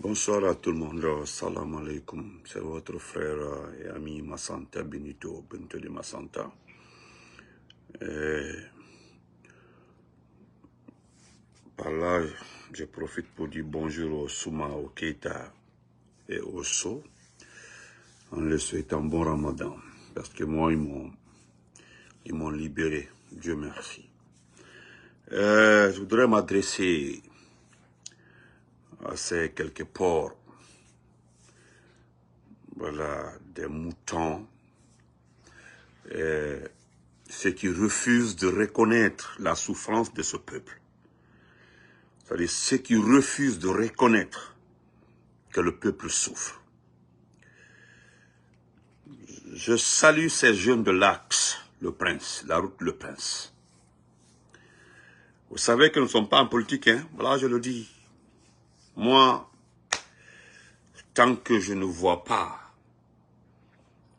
Bonsoir à tout le monde, salam alaikum, c'est votre frère et ami Massanta Benito de Massanta. Par là, je profite pour dire bonjour au Souma, au Keita et au So, en leur souhaitant bon ramadan, parce que moi, ils m'ont libéré, Dieu merci. Je voudrais m'adresser à ces quelques porcs, voilà, des moutons, ceux qui refusent de reconnaître la souffrance de ce peuple. C'est-à-dire ceux qui refusent de reconnaître que le peuple souffre. Je salue ces jeunes de l'Axe, le Prince, la route Le Prince. Vous savez que nous ne sommes pas en politique, hein? Voilà, je le dis. Moi, tant que je ne vois pas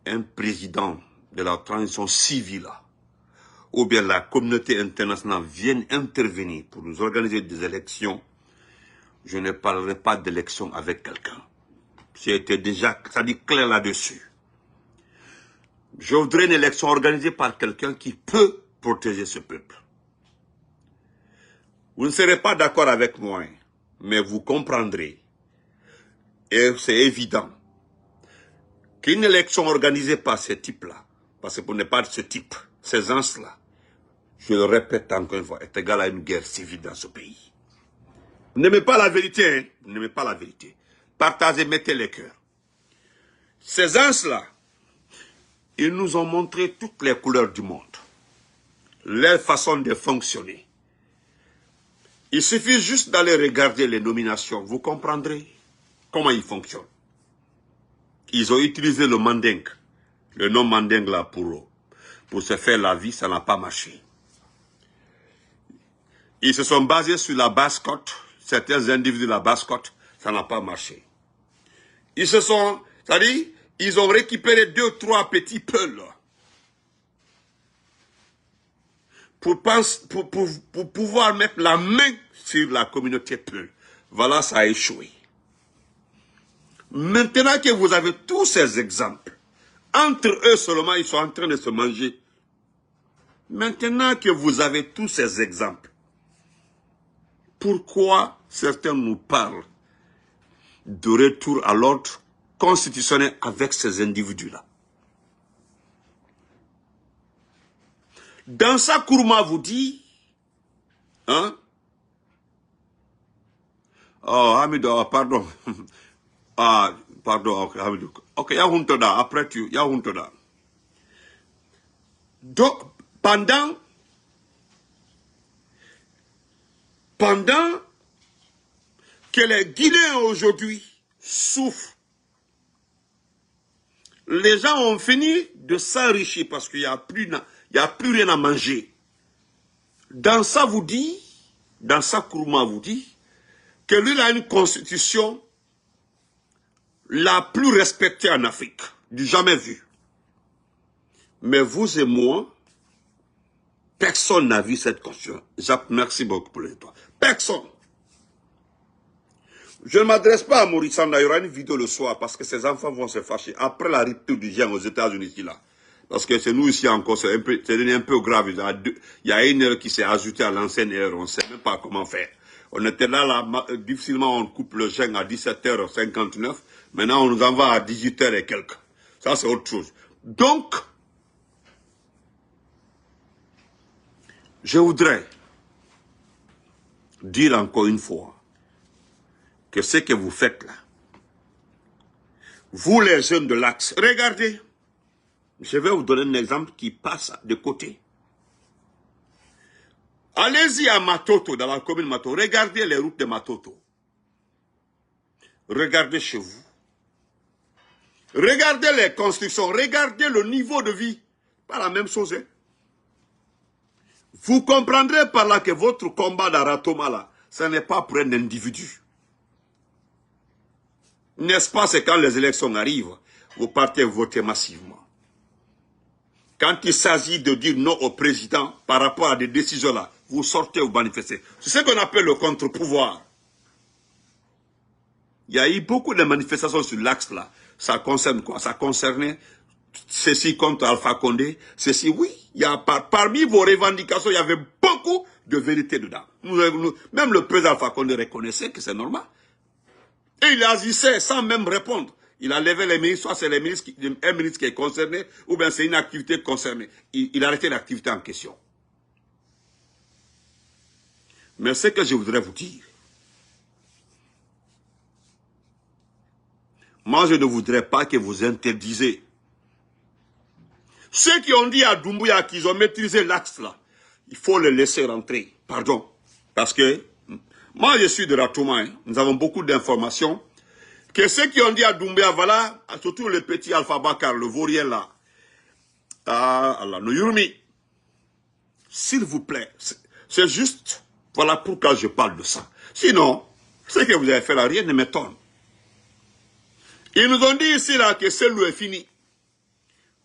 un président de la transition civile, ou bien la communauté internationale vienne intervenir pour nous organiser des élections, je ne parlerai pas d'élections avec quelqu'un. J'ai été déjà, ça dit clair là-dessus. Je voudrais une élection organisée par quelqu'un qui peut protéger ce peuple. Vous ne serez pas d'accord avec moi, mais vous comprendrez. Et c'est évident qu'une élection organisée par ce type-là, parce que vous n'êtes pas de ce type, ces gens-là, je le répète encore une fois, est égal à une guerre civile dans ce pays. Vous n'aimez pas la vérité, hein? Vous n'aimez pas la vérité. Partagez, mettez les cœurs. Ces gens-là, ils nous ont montré toutes les couleurs du monde, leur façon de fonctionner. Il suffit juste d'aller regarder les nominations, vous comprendrez comment ils fonctionnent. Ils ont utilisé le mandingue, le nom mandingue là pour se faire la vie, ça n'a pas marché. Ils se sont basés sur la basse-côte, certains individus de la basse-côte, ça n'a pas marché. Ils se sont, c'est-à-dire, ils ont récupéré 2 ou 3 petits peuls pour pouvoir mettre la main sur la communauté peul. Voilà, ça a échoué. Maintenant que vous avez tous ces exemples, entre eux seulement, ils sont en train de se manger. Maintenant que vous avez tous ces exemples, pourquoi certains nous parlent de retour à l'ordre constitutionnel avec ces individus-là? Dans sa Kourma vous dit, hein? Oh, Hamidou, pardon. Ah, pardon, ok, Hamidou. Ok, Yahuntoda, après tu, Yahuntoda. Donc, pendant que les Guinéens aujourd'hui souffrent, les gens ont fini de s'enrichir parce qu'il n'y a plus rien à manger. Dans ça vous dit, dans sa Kourma vous dit, que lui a une constitution la plus respectée en Afrique, du jamais vu. Mais vous et moi, personne n'a vu cette constitution. Jacques, merci beaucoup pour les toi. Personne. Je ne m'adresse pas à Maurice Sanda, il y aura une vidéo le soir parce que ses enfants vont se fâcher après la rupture du gène aux États-Unis ici là. Parce que c'est nous ici encore, c'est devenu un peu grave. Il y a une heure qui s'est ajoutée à l'ancienne heure, on ne sait même pas comment faire. On était là, difficilement on coupe le gène à 17h59, maintenant on nous envoie à 18h et quelques. Ça c'est autre chose. Donc, je voudrais dire encore une fois que ce que vous faites là, vous les jeunes de l'Axe, regardez, je vais vous donner un exemple qui passe de côté. Allez-y à Matoto, dans la commune Matoto, regardez les routes de Matoto. Regardez chez vous. Regardez les constructions, regardez le niveau de vie. Pas la même chose. Hein? Vous comprendrez par là que votre combat d'Aratoma là, ce n'est pas pour un individu. N'est-ce pas, c'est quand les élections arrivent, vous partez voter massivement. Quand il s'agit de dire non au président par rapport à des décisions là, vous sortez ou manifestez. C'est ce qu'on appelle le contre-pouvoir. Il y a eu beaucoup de manifestations sur l'axe là. Ça concerne quoi? Ça concernait ceci contre Alpha Condé, ceci, oui. Il y a parmi vos revendications, il y avait beaucoup de vérité dedans. Même le président Alpha Condé reconnaissait que c'est normal. Et il agissait sans même répondre. Il a levé les ministres, soit c'est un ministre qui est concerné, ou bien c'est une activité concernée. Il a arrêté l'activité en question. Mais ce que je voudrais vous dire, moi je ne voudrais pas que vous interdisez. Ceux qui ont dit à Doumbouya qu'ils ont maîtrisé l'axe là, il faut les laisser rentrer. Pardon. Parce que, moi je suis de Ratouma, hein, nous avons beaucoup d'informations. Que ceux qui ont dit à Doumbouya, voilà, surtout le petit Alpha Bakar, le vaurien là, le Yurmi, s'il vous plaît, c'est juste, voilà pourquoi je parle de ça. Sinon, ce que vous avez fait là, rien ne m'étonne. Ils nous ont dit ici là que celui est fini.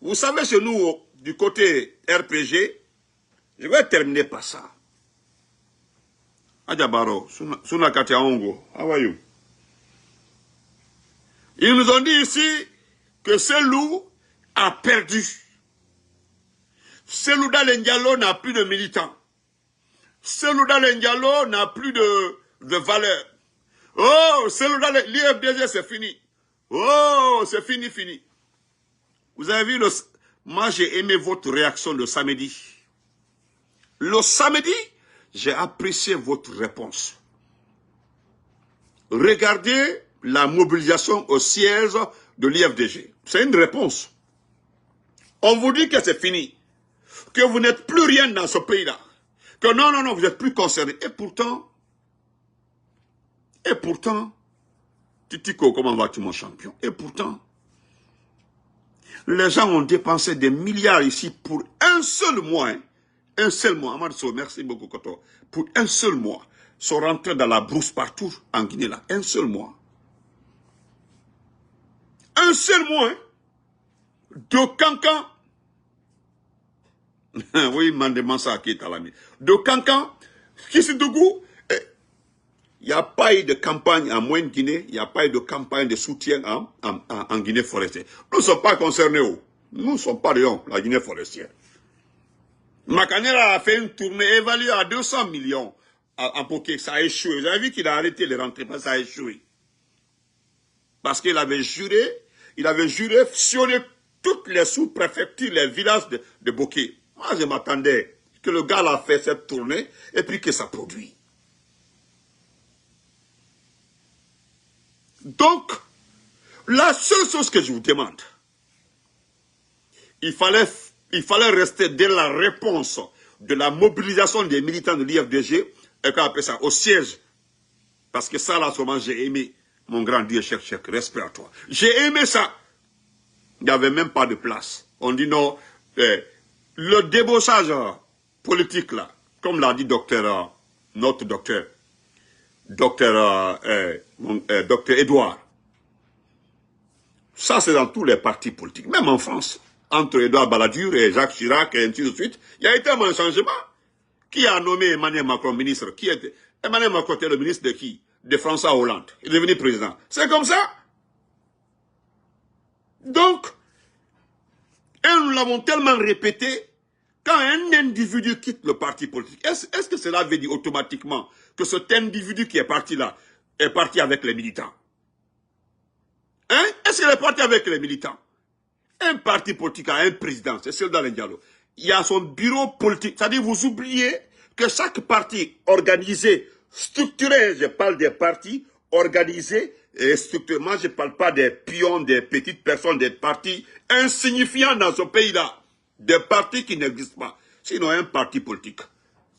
Vous savez, chez nous, du côté RPG, je vais terminer par ça. Adjabaro, Sunakati Aongo, how are you? Ils nous ont dit ici que ce loup a perdu. Ce loup d'Alendialo n'a plus de militants. Ce loup d'Alendialo n'a plus de valeur. Oh, ce loup d'Alendialo, l'IFDG c'est fini. Oh, c'est fini, fini. Vous avez vu, moi j'ai aimé votre réaction le samedi. Le samedi, j'ai apprécié votre réponse. Regardez la mobilisation au siège de l'IFDG. C'est une réponse. On vous dit que c'est fini. Que vous n'êtes plus rien dans ce pays-là. Que non, non, non, vous n'êtes plus concerné. Et pourtant, Titico, comment vas-tu mon champion? Et pourtant, les gens ont dépensé des milliards ici pour un seul mois. Hein. Un seul mois. Amadou, merci beaucoup, Koto. Pour un seul mois. Sont rentrés dans la brousse partout en Guinée là. Un seul mois. Un seul mois. Hein. De Cancan. Oui, Mandemansa qui est à l'ami. De Cancan. Kissidougou. Il n'y a pas eu de campagne en Moyenne-Guinée, il n'y a pas eu de campagne de soutien en Guinée forestière. Nous ne sommes pas concernés. Nous ne sommes pas la Guinée forestière. Macanera a fait une tournée évaluée à 200 millions en Poké. Ça a échoué. Vous avez vu qu'il a arrêté les rentrées, parce que ça a échoué. Parce qu'il avait juré sillonner toutes les sous-préfectures, les villages de Boké. Moi, je m'attendais que le gars a fait cette tournée et puis que ça produit. Donc, la seule chose que je vous demande, il fallait rester dès la réponse de la mobilisation des militants de l'IFDG, et qu'on appelle ça au siège. Parce que ça, là, seulement, j'ai aimé, mon grand Dieu, chèque, respect à toi. J'ai aimé ça. Il n'y avait même pas de place. On dit non, le débauchage politique, là, comme l'a dit notre docteur Edouard. Ça, c'est dans tous les partis politiques, même en France. Entre Edouard Balladur et Jacques Chirac et ainsi de suite, il y a été un changement. Qui a nommé Emmanuel Macron ministre? Emmanuel Macron était le ministre de qui? De François Hollande. Il est devenu président. C'est comme ça. Donc, et nous l'avons tellement répété, quand un individu quitte le parti politique, est-ce que cela veut dire automatiquement que cet individu qui est parti là, est parti avec les militants? Hein? Est-ce qu'il est parti avec les militants? Un parti politique a un président, c'est celui d'Alendialo. Il y a son bureau politique. C'est-à-dire, vous oubliez que chaque parti organisé, structuré, je parle des partis organisés et structurés. Moi, je ne parle pas des pions, des petites personnes, des partis insignifiants dans ce pays-là. Des partis qui n'existent pas. Sinon, un parti politique,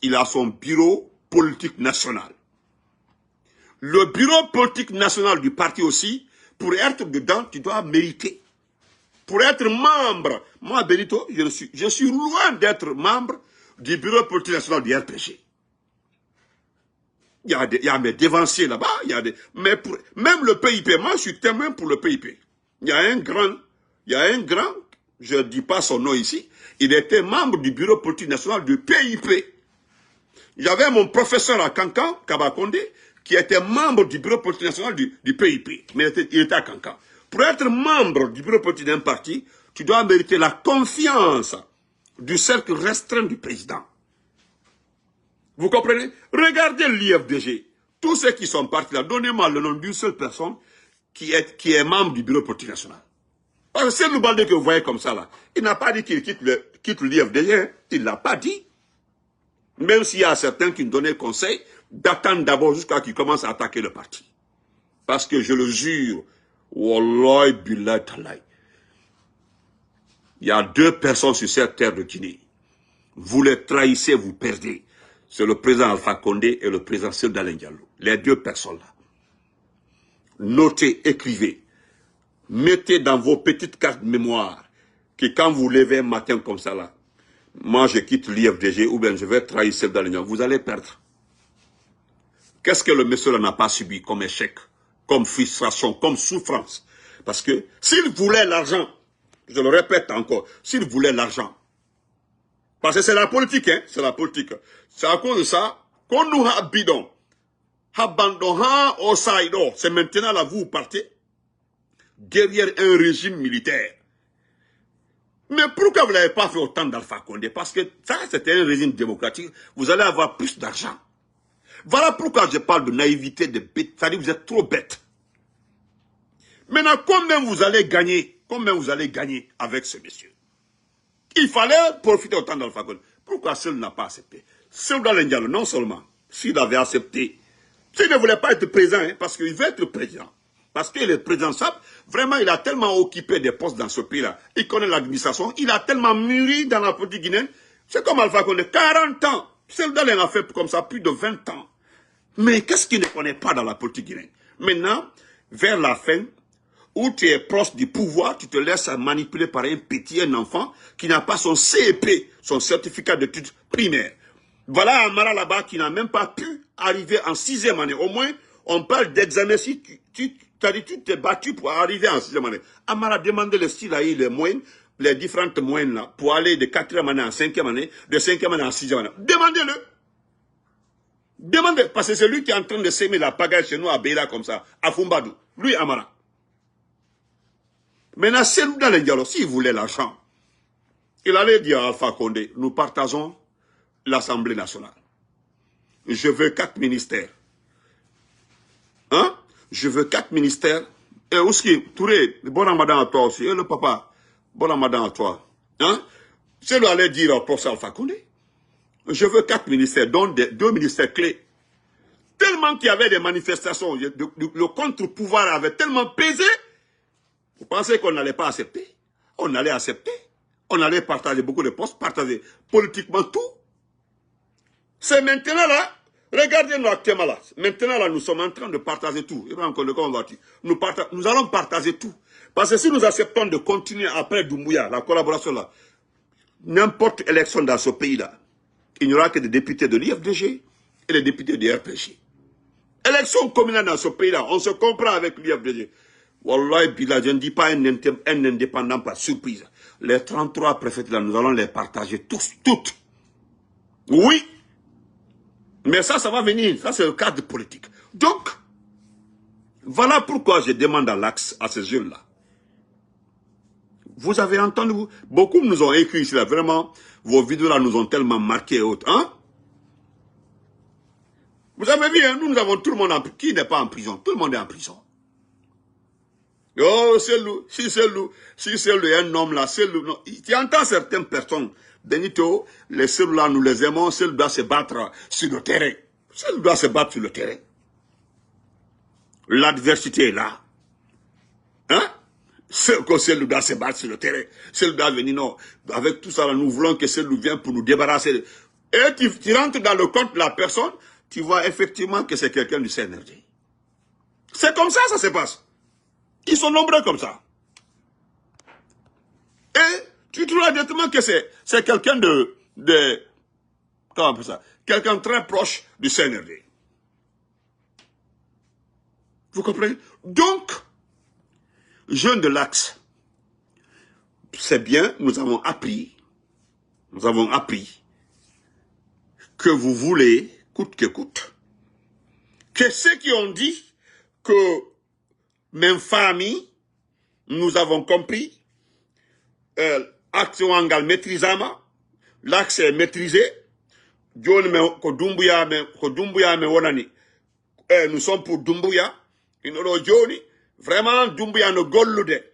il a son bureau politique national. Le bureau politique national du parti aussi, pour être dedans, tu dois mériter. Pour être membre, moi Benito, je suis loin d'être membre du bureau politique national du RPG. Il y a mes dévanciers là-bas, mais même le PIP, moi je suis témoin pour le PIP. Il y a un grand, je ne dis pas son nom ici, il était membre du bureau politique national du PIP. J'avais mon professeur à Cancan, Kabakonde, qui était membre du bureau politique national du PIP, mais il était à Cancan. Pour être membre du bureau politique d'un parti, tu dois mériter la confiance du cercle restreint du président. Vous comprenez? Regardez l'IFDG. Tous ceux qui sont partis là, donnez-moi le nom d'une seule personne qui est membre du bureau politique national. Parce que c'est le Baldé que vous voyez comme ça là. Il n'a pas dit qu'il quitte l'IFDG. Hein. Il ne l'a pas dit. Même s'il y a certains qui nous donnaient conseil d'attendre d'abord jusqu'à qu'il commence à attaquer le parti. Parce que je le jure, Wallahi Billahi Talaï, il y a deux personnes sur cette terre de Guinée. Vous les trahissez, vous perdez. C'est le président Alpha Condé et le président Cellou Dalein Diallo. Les deux personnes-là. Notez, écrivez. Mettez dans vos petites cartes mémoire que quand vous levez un matin comme ça là, moi je quitte l'IFDG ou bien je vais trahir Cellou Dalein Diallo, vous allez perdre. Qu'est-ce que le monsieur là n'a pas subi comme échec, comme frustration, comme souffrance? Parce que s'il voulait l'argent, je le répète encore, s'il voulait l'argent, parce que c'est la politique, hein, c'est la politique. C'est à cause de ça qu'on nous a bidon. C'est maintenant là, vous partez derrière un régime militaire. Mais pourquoi vous n'avez pas fait autant d'Alpha Condé? Parce que ça, c'était un régime démocratique. Vous allez avoir plus d'argent. Voilà pourquoi je parle de naïveté, de bête. C'est-à-dire que vous êtes trop bête. Maintenant, combien vous allez gagner? Combien vous allez gagner avec ce monsieur? Il fallait profiter autant d'Alpha Condé. Pourquoi Cellou n'a pas accepté? Cellou Dalein Diallo, non seulement, s'il avait accepté, s'il ne voulait pas être président, hein, parce qu'il veut être président. Parce qu'il est président, vraiment, il a tellement occupé des postes dans ce pays-là. Il connaît l'administration, il a tellement mûri dans la politique guinéenne. C'est comme Alpha Condé, 40 ans. Cellou Dalein a fait comme ça plus de 20 ans. Mais qu'est-ce qu'il ne connaît pas dans la politique guinéenne? Maintenant, vers la fin, où tu es proche du pouvoir, tu te laisses manipuler par un enfant qui n'a pas son CEP, son certificat d'études primaires. Voilà Amara là-bas qui n'a même pas pu arriver en 6e année. Au moins, on parle d'examen. Si tu t'es battu pour arriver en 6e année. Amara demandait le style à les moyennes, les différentes moyennes là, pour aller de 4e année en 5e année, de 5e année en 6e année. Demandez-le. Demandez, parce que c'est lui qui est en train de s'aimer la pagaille chez nous à Beira comme ça, à Fumbadou. Lui, Amara. Maintenant, Cellou Dalein Diallo, s'il voulait l'argent, il allait dire à Alpha Condé, nous partageons l'Assemblée nationale. Je veux 4 ministères. Hein? Je veux 4 ministères. Et aussi, Touré, bon ramadan à toi aussi. Et le papa, bon ramadan à toi. Hein? Cellou allait dire au professeur Alpha Condé, je veux 4 ministères, dont 2 ministères clés. Tellement qu'il y avait des manifestations, le contre-pouvoir avait tellement pesé. Vous pensez qu'on n'allait pas accepter? On allait accepter. On allait partager beaucoup de postes, partager politiquement tout. C'est maintenant là, regardez-nous actuellement là. Maintenant là, nous sommes en train de partager tout. Nous allons partager tout. Parce que si nous acceptons de continuer après Doumbouya, la collaboration là, n'importe élection dans ce pays là, il n'y aura que des députés de l'IFDG et des députés du RPG. Élection communale dans ce pays là, on se comprend avec l'IFDG. Wallahi Billah, je ne dis pas un indépendant par surprise. Les 33 préfets là, nous allons les partager tous, toutes. Oui. Mais ça va venir. Ça, c'est le cadre politique. Donc, voilà pourquoi je demande à l'Axe, à ces jeunes-là. Vous avez entendu, beaucoup nous ont écrit ici, là, vraiment, vos vidéos là nous ont tellement marqué et autres. Hein? Vous avez vu, hein, nous avons tout le monde en prison. Qui n'est pas en prison? Tout le monde est en prison. Oh, Cellou, si Cellou est un homme là, Cellou, non. Tu entends certaines personnes, Benito, les Cellou là, nous les aimons, Cellou doit se battre sur le terrain. Cellou doit se battre sur le terrain. L'adversité est là. Hein? Cellou doit se battre sur le terrain. Cellou doit venir, non. Avec tout ça, là, nous voulons que Cellou vienne pour nous débarrasser. Et tu rentres dans le compte de la personne, tu vois effectivement que c'est quelqu'un du CNRD. C'est comme ça se passe. Ils sont nombreux comme ça. Et tu trouves directement que c'est quelqu'un comment on appelle ça? Quelqu'un très proche du CNRD. Vous comprenez? Donc, jeunes de l'Axe, c'est bien, nous avons appris que vous voulez, coûte que coûte, que ceux qui ont dit que même famille, nous avons compris, action angal maîtrisama, l'axe est maîtrisé, John me ko Doumbouya me wonani, nous sommes pour Doumbouya, Johnny, vraiment Doumbouya no gollude.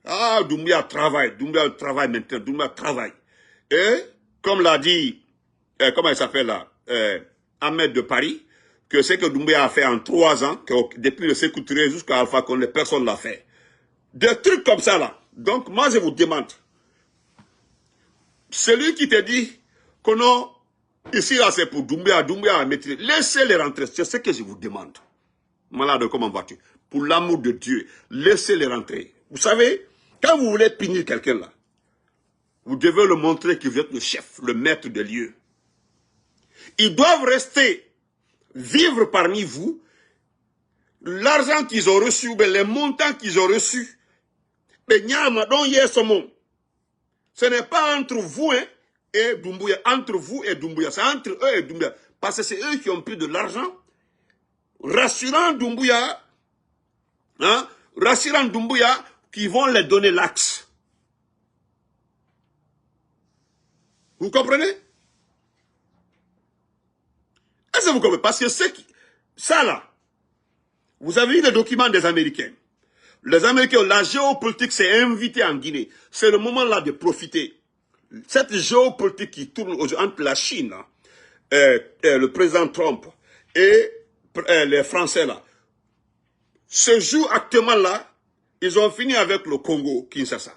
Ah, Doumbouya travaille maintenant, Doumbouya travaille. Et, comme l'a dit, comment il s'appelle là, Ahmed de Paris, que ce que Doumbouya a fait en 3 ans, que depuis le Sékou Touré jusqu'à Alpha Condé, personne ne l'a fait. Des trucs comme ça là. Donc moi je vous demande, celui qui te dit que non, ici là c'est pour Doumbouya a maîtrisé, laissez-les rentrer, c'est ce que je vous demande. Malade, comment vas-tu? Pour l'amour de Dieu, laissez-les rentrer. Vous savez, quand vous voulez punir quelqu'un là, vous devez le montrer que vous êtes le chef, le maître des lieux. Ils doivent rester, vivre parmi vous. L'argent qu'ils ont reçu, ou les montants qu'ils ont reçus, ce n'est pas entre vous et Doumbouya, entre vous et Doumbouya, c'est entre eux et Doumbouya. Parce que c'est eux qui ont pris de l'argent, rassurant Doumbouya, qui vont les donner l'axe. Vous comprenez? Est-ce que vous comprenez? Parce que ça là, vous avez vu les documents des Américains. Les Américains, la géopolitique s'est invitée en Guinée. C'est le moment là de profiter. Cette géopolitique qui tourne entre la Chine, le président Trump et les Français là, se joue actuellement là, ils ont fini avec le Congo, Kinshasa.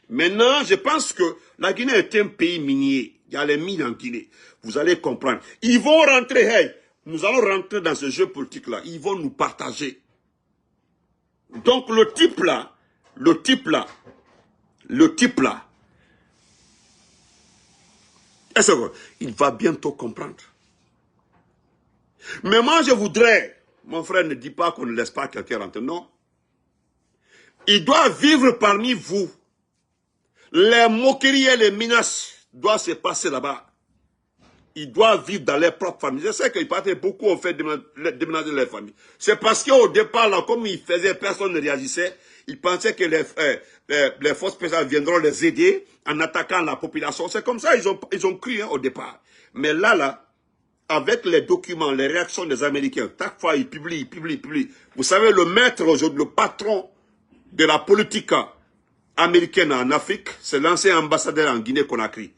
Maintenant, je pense que la Guinée est un pays minier. Il y a les mines en Guinée. Vous allez comprendre. Ils vont rentrer, hey, nous allons rentrer dans ce jeu politique là. Ils vont nous partager. Donc le type là, il va bientôt comprendre. Mais moi je voudrais, mon frère ne dit pas qu'on ne laisse pas quelqu'un rentrer, non. Il doit vivre parmi vous. Les moqueries et les menaces doivent se passer là-bas. Ils doivent vivre dans leur propre famille. Je sais qu'il paraît beaucoup ont fait déménager leur famille. C'est parce qu'au départ, là, comme ils faisaient, personne ne réagissait. Ils pensaient que les forces spéciales viendront les aider en attaquant la population. C'est comme ça, ils ont cru au départ. Mais là, avec les documents, les réactions des Américains, chaque fois ils publient. Vous savez, le maître aujourd'hui, le patron de la politique américaine en Afrique, c'est l'ancien ambassadeur en Guinée-Conakry.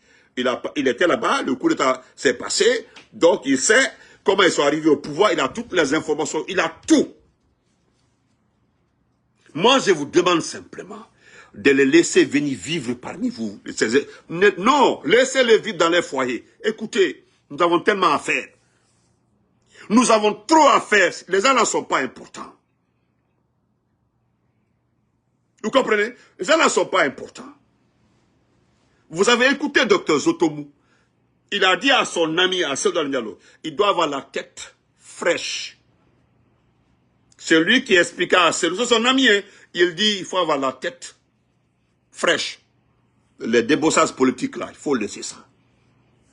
Il était là-bas, le coup d'État s'est passé, donc il sait comment ils sont arrivés au pouvoir, il a toutes les informations, il a tout. Moi, je vous demande simplement de les laisser venir vivre parmi vous. Non, laissez-les vivre dans les foyers. Écoutez, nous avons tellement à faire. Nous avons trop à faire. Les gens ne sont pas importants. Vous comprenez? Les gens ne sont pas importants. Vous avez écouté Dr Zotomou. Il a dit à son ami, à Seydou Diallo, il doit avoir la tête fraîche. C'est lui qui expliqua à Seydou, c'est son ami, hein, il dit il faut avoir la tête fraîche. Les débossages politiques là, il faut laisser ça.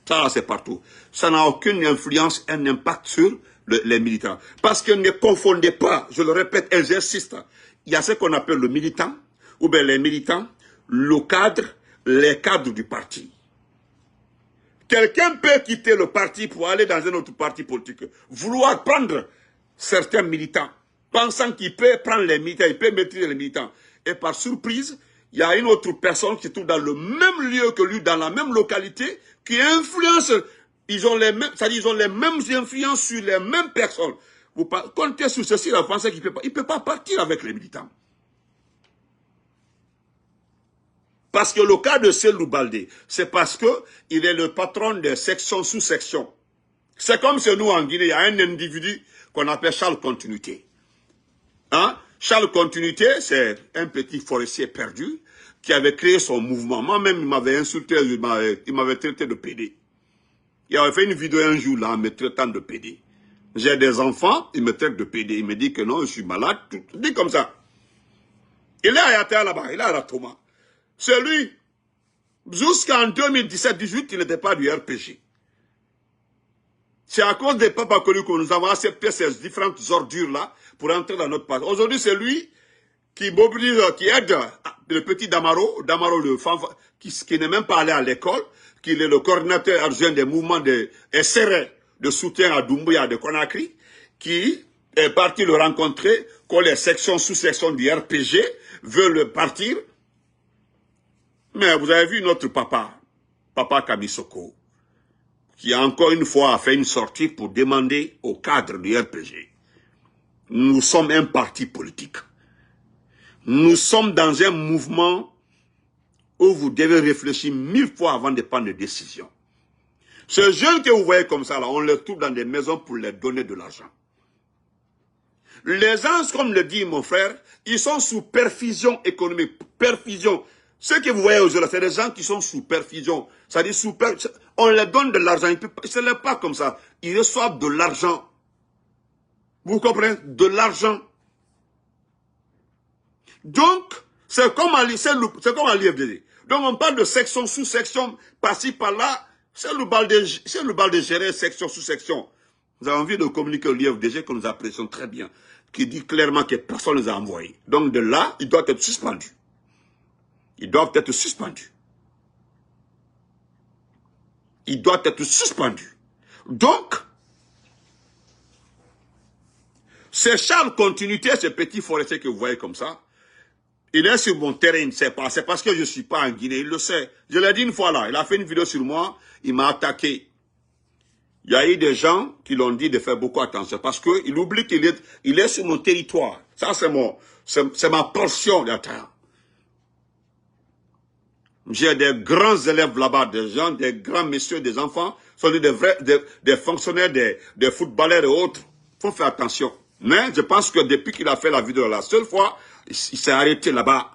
Ça c'est partout. Ça n'a aucune influence, un impact sur les militants. Parce que ne confondez pas, je le répète, j'insiste, il y a ce qu'on appelle le militant, ou bien les militants, le cadre, les cadres du parti. Quelqu'un peut quitter le parti pour aller dans un autre parti politique, vouloir prendre certains militants, pensant qu'il peut prendre les militants, il peut maîtriser les militants. Et par surprise, il y a une autre personne qui se trouve dans le même lieu que lui, dans la même localité, qui influence, ils ont les mêmes, c'est-à-dire ils ont les mêmes influences sur les mêmes personnes. Vous comptez sur ceci, la pensée qu'il ne peut pas partir avec les militants. Parce que le cas de Cellou Baldé, c'est parce qu'il est le patron des sections sous-sections. C'est comme chez nous en Guinée, il y a un individu qu'on appelle Charles Continuité. Hein? Charles Continuité, c'est un petit forestier perdu qui avait créé son mouvement. Moi-même, il m'avait insulté, il m'avait traité de pédé. Il avait fait une vidéo un jour là, en me traitant de pédé. J'ai des enfants, il me traite de pédé. Il me dit que non, je suis malade, tout dit comme ça. Il est à Yatea là-bas, il est à la Thomas. C'est lui, jusqu'en 2017-18, il n'était pas du RPG. C'est à cause des Papa Kolu que nous avons accepté ces différentes ordures-là pour entrer dans notre parti. Aujourd'hui, c'est lui qui mobilise, qui aide le petit Damaro, qui n'est même pas allé à l'école, qui est le coordinateur adjoint des mouvements de SRE, de soutien à Doumbouya de Conakry, qui est parti le rencontrer quand les sections, sous-sections du RPG veulent partir. Mais vous avez vu notre papa Kamisoko, qui encore une fois a fait une sortie pour demander au cadre du RPG. Nous sommes un parti politique. Nous sommes dans un mouvement où vous devez réfléchir 1000 fois avant de prendre des décisions. Ces jeunes que vous voyez comme ça, là, on les trouve dans des maisons pour leur donner de l'argent. Les gens, comme le dit mon frère, ils sont sous perfusion économique. Perfusion. Ce que vous voyez aujourd'hui, c'est des gens qui sont sous perfusion. C'est-à-dire on leur donne de l'argent. Ce n'est pas comme ça. Ils reçoivent de l'argent. Vous comprenez? De l'argent. Donc, c'est comme à l'IFDD. Donc, on parle de section, sous-section, par-ci, par-là. C'est le bal de gérer section, sous-section. Nous avons envie de communiquer au l'IFDG que nous apprécions très bien, qui dit clairement que personne ne les a envoyés. Donc, de là, ils doivent être suspendus. Ils doivent être suspendus. Ils doivent être suspendus. Donc, ces Charles Continuité, ce petit forestier que vous voyez comme ça, il est sur mon terrain, il ne sait pas. C'est parce que je ne suis pas en Guinée, il le sait. Je l'ai dit une fois là, il a fait une vidéo sur moi, il m'a attaqué. Il y a eu des gens qui l'ont dit de faire beaucoup attention parce qu'il oublie qu'il est sur mon territoire. Ça, c'est ma portion de terre. J'ai des grands élèves là-bas, des gens, des grands messieurs, des enfants, sont des fonctionnaires, des footballeurs et autres. Il faut faire attention. Mais je pense que depuis qu'il a fait la vidéo la seule fois, il s'est arrêté là-bas.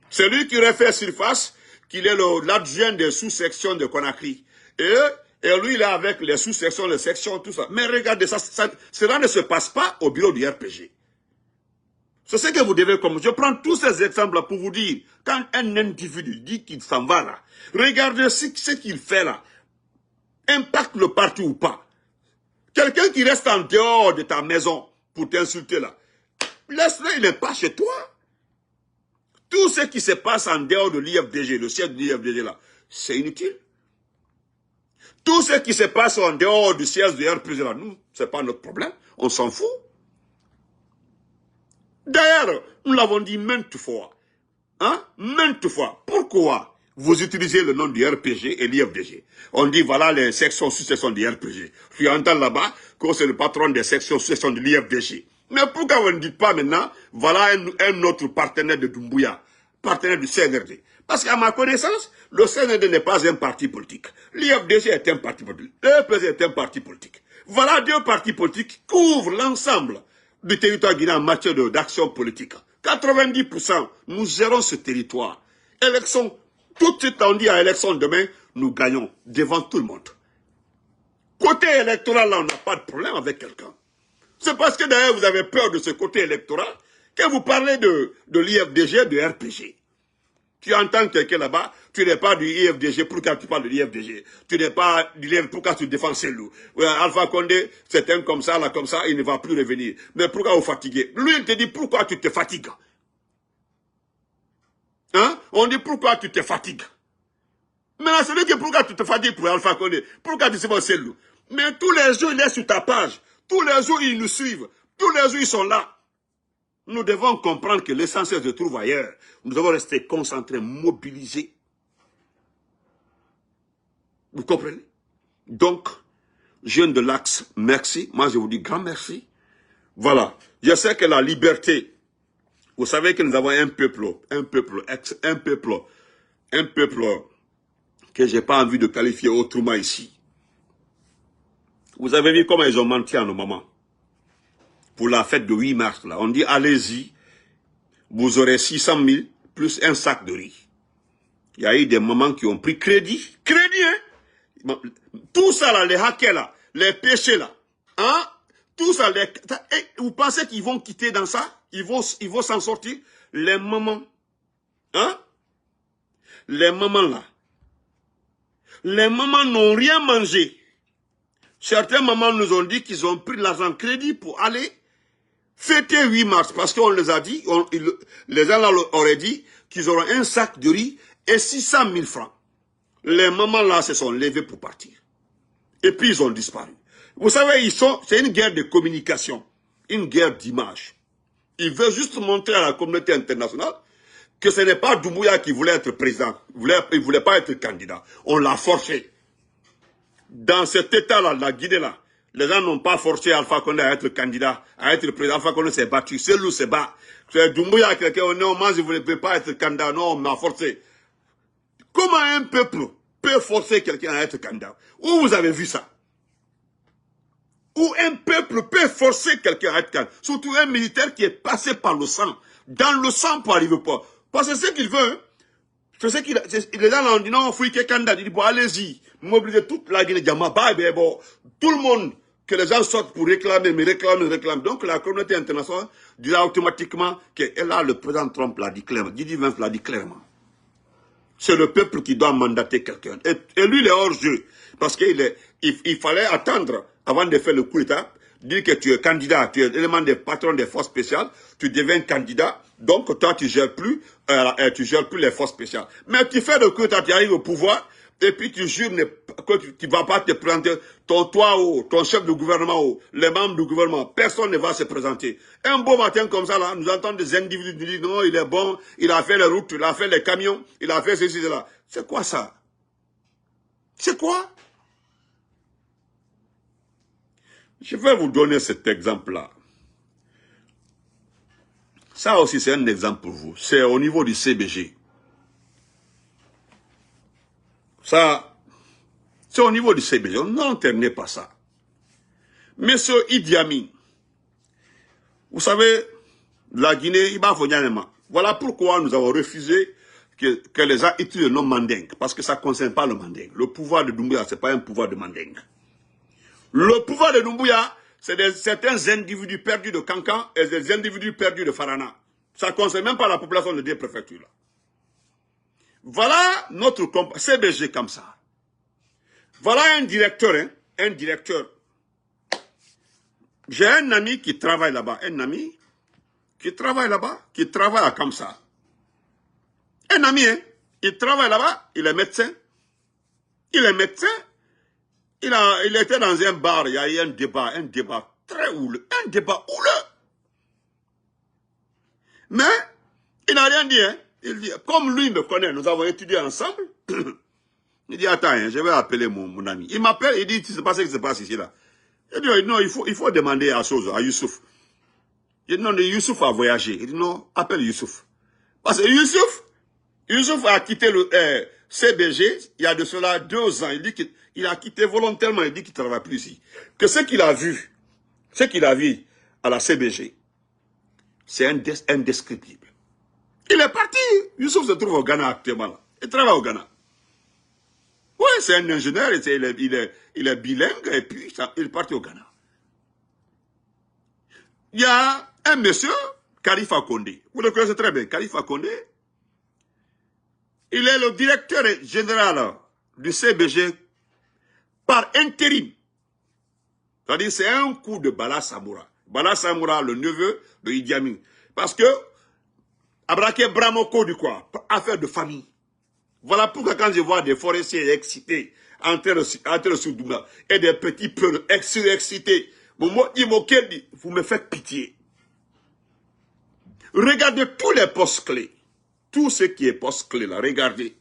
C'est lui qui aurait fait surface, qu'il est l'adjoint des sous-sections de Conakry. Et lui, il est avec les sous-sections, les sections, tout ça. Mais regardez, cela ne se passe pas au bureau du RPG. C'est ce que vous devez comprendre. Je prends tous ces exemples pour vous dire, quand un individu dit qu'il s'en va là, regardez ce qu'il fait là, impacte le parti ou pas. Quelqu'un qui reste en dehors de ta maison pour t'insulter là, laisse-le, il n'est pas chez toi. Tout ce qui se passe en dehors de l'IFDG, le siège de l'IFDG là, c'est inutile. Tout ce qui se passe en dehors du siège de RPG là, nous, ce n'est pas notre problème, on s'en fout. D'ailleurs, nous l'avons dit maintes fois. Hein? Maintes fois. Pourquoi vous utilisez le nom du RPG et l'IFDG? On dit voilà les sections sous-sections du RPG. Tu entends là-bas que c'est le patron des sections sous-sections de l'IFDG. Mais pourquoi vous ne dites pas maintenant voilà un autre partenaire de Doumbouya, partenaire du CNRD? Parce qu'à ma connaissance, le CNRD n'est pas un parti politique. L'IFDG est un parti politique. Le est un parti politique. Voilà deux partis politiques qui couvrent l'ensemble du territoire guinéen en matière d'action politique. 90%, nous gérons ce territoire. Élection, tout de suite on dit à élection demain, nous gagnons devant tout le monde. Côté électoral, là, on n'a pas de problème avec quelqu'un. C'est parce que d'ailleurs vous avez peur de ce côté électoral que vous parlez de l'IFDG, de RPG. Tu entends quelqu'un là-bas, tu n'es pas du IFDG, pourquoi tu parles de l'IFDG? Tu n'es pas du LIF, pourquoi tu défends Selou? Alpha Condé, c'est un comme ça, là, comme ça, il ne va plus revenir. Mais pourquoi vous fatiguez? Lui, il te dit pourquoi tu te fatigues. Hein? On dit pourquoi tu te fatigues. Maintenant, c'est lui qui pourquoi tu te fatigues pour Alpha Condé. Pourquoi tu sais pas Selou? Mais tous les jours, il est sur ta page. Tous les jours, ils nous suivent. Tous les jours, ils sont là. Nous devons comprendre que l'essentiel se trouve ailleurs. Nous devons rester concentrés, mobilisés. Vous comprenez? Donc, jeunes de l'Axe, merci. Moi, je vous dis grand merci. Voilà. Je sais que la liberté, vous savez que nous avons un peuple que je n'ai pas envie de qualifier autrement ici. Vous avez vu comment ils ont menti à nos mamans. Pour la fête de 8 mars, là. On dit, allez-y, vous aurez 600 000 plus un sac de riz. Il y a eu des mamans qui ont pris crédit. Crédit, hein? Tout ça, là, les hackers, là, les péchés, là. Hein? Tout ça, vous pensez qu'ils vont quitter dans ça? Ils vont s'en sortir? Les mamans. Hein? Les mamans, là. Les mamans n'ont rien mangé. Certains mamans nous ont dit qu'ils ont pris l'argent crédit pour aller fêter 8 mars. Parce qu'on les a dit, les gens là auraient dit qu'ils auront un sac de riz et 600 000 francs. Les mamans là se sont levées pour partir. Et puis ils ont disparu. Vous savez, c'est une guerre de communication, une guerre d'image. Ils veulent juste montrer à la communauté internationale que ce n'est pas Doumbouya qui voulait être président. Il ne voulait pas être candidat. On l'a forcé. Dans cet état-là, la Guinée-là, les gens n'ont pas forcé Alpha Condé à être candidat, à être président. Alpha Condé s'est battu. C'est lui s'est battu. C'est Doumbouya, quelqu'un, non, moi je ne voulais pas être candidat. Non, on m'a forcé. Comment un peuple peut forcer quelqu'un à être candidat? Où vous avez vu ça? Où un peuple peut forcer quelqu'un à être candidat? Surtout un militaire qui est passé par le sang. Dans le sang pour arriver au pouvoir. Parce que c'est ce qu'il veut. Hein. C'est ce qu'il a. Les gens ont dit non, il faut qu'il y ait candidat. Il dit bon, allez-y. Mobilisez toute la Guinée. Bon, tout le monde, que les gens sortent pour réclamer, mais réclament. Donc la communauté internationale dira automatiquement que là, le président Trump l'a dit clairement. Didier Vance l'a dit clairement. C'est le peuple qui doit mandater quelqu'un. Et lui, il est hors jeu. Parce qu'il fallait attendre, avant de faire le coup d'État, dire que tu es candidat, tu es l'élément des patrons des forces spéciales, tu deviens candidat, donc toi, tu gères plus les forces spéciales. Mais tu fais le coup d'État, tu arrives au pouvoir, et puis tu jures que tu ne vas pas te présenter, ton chef de gouvernement, les membres du gouvernement, personne ne va se présenter. Un beau matin comme ça, là, nous entendons des individus dire non, il est bon, il a fait les routes, il a fait les camions, il a fait ceci, cela. C'est quoi ça? C'est quoi? Je vais vous donner cet exemple-là. Ça aussi, c'est un exemple pour vous. C'est au niveau du CBG. Ça, c'est au niveau du CBG. On n'entendait pas ça. Monsieur Idi Amin, vous savez, la Guinée, il va venir. Voilà pourquoi nous avons refusé que les gens utilisent le nom mandingue. Parce que ça ne concerne pas le mandingue. Le pouvoir de Doumbouya, ce n'est pas un pouvoir de mandingue. Le pouvoir de Doumbouya, c'est certains individus perdus de Kankan et des individus perdus de Farana. Ça ne concerne même pas la population de deux préfectures. Là. Voilà notre CBG comme ça. Voilà un directeur, hein, un directeur. J'ai un ami qui travaille là-bas, un ami qui travaille là-bas, qui travaille à Kamsa. Un ami, hein, il travaille là-bas, il est médecin. Il est médecin. Il était dans un bar, il y a eu un débat très houleux, un débat houleux. Mais, il n'a rien dit, hein. Il dit, comme lui me connaît, nous avons étudié ensemble, il dit, attends, hein, je vais appeler mon ami. Il m'appelle, il dit, tu sais pas ce qui se passe ici, là. Il dit, non, il faut demander à Youssouf. Il dit, non, Youssouf a voyagé. Il dit, non, appelle Youssouf. Parce que Youssouf a quitté le CBG, il y a de cela 2 ans. Il dit qu'il a quitté volontairement, il dit qu'il ne travaille plus ici. Que ce qu'il a vu à la CBG, c'est indescriptible. Il est parti. Youssouf se trouve au Ghana actuellement. Là. Il travaille au Ghana. Oui, c'est un ingénieur, il est bilingue, et puis il est parti au Ghana. Il y a un monsieur, Khalifa Condé. Vous le connaissez très bien, Khalifa Condé. Il est le directeur général du CBG par intérim. C'est-à-dire c'est un coup de Bala Samoura. Bala Samoura, le neveu de Idi Amin. Parce que Abrake Bramoko du quoi, affaire de famille. Voilà pourquoi quand je vois des forestiers excités en train de Soudouma et des petits peu excités, vous me faites pitié. Regardez tous les postes clés. Tout ce qui est poste clé là, regardez.